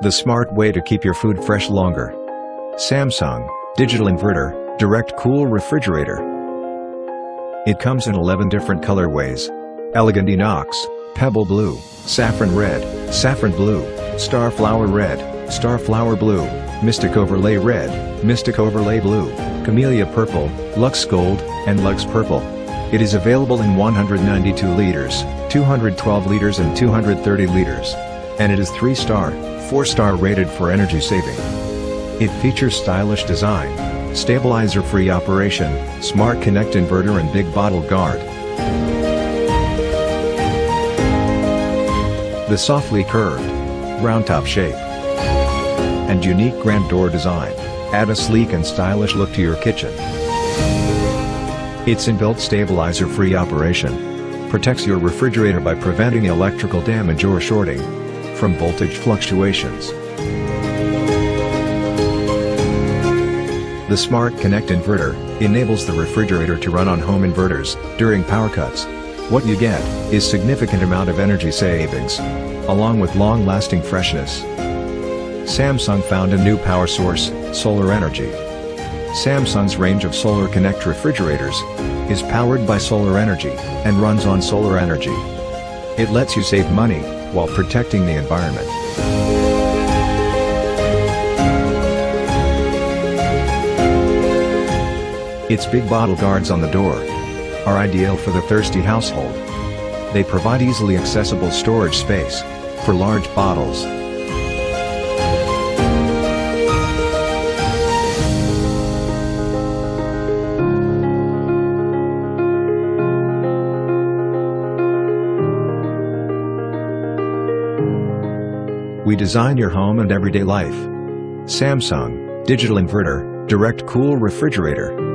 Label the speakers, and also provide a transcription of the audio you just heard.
Speaker 1: The smart way to keep your food fresh longer. Samsung Digital Inverter Direct Cool Refrigerator. It comes in 11 different colorways. Elegant Inox, Pebble Blue, Saffron Red, Saffron Blue, Starflower Red, Starflower Blue, Mystic Overlay Red, Mystic Overlay Blue, Camellia Purple, Lux Gold, and Lux Purple. It is available in 192 liters, 212 liters and 230 liters. And it is 3-star, 4-star rated for energy saving. It features stylish design, stabilizer-free operation, smart connect inverter and big bottle guard. The softly curved, round-top shape and unique grand door design add a sleek and stylish look to your kitchen. Its inbuilt stabilizer-free operation protects your refrigerator by preventing electrical damage or shorting from voltage fluctuations. The Smart Connect Inverter enables the refrigerator to run on home inverters during power cuts. What you get is significant amount of energy savings, along with long-lasting freshness. Samsung found a new power source, solar energy. Samsung's range of Solar Connect refrigerators is powered by solar energy and runs on solar energy. It lets you save money while protecting the environment. Its big bottle guards on the door are ideal for the thirsty household. They provide easily accessible storage space for large bottles. We design your home and everyday life. Samsung Digital Inverter Direct Cool Refrigerator.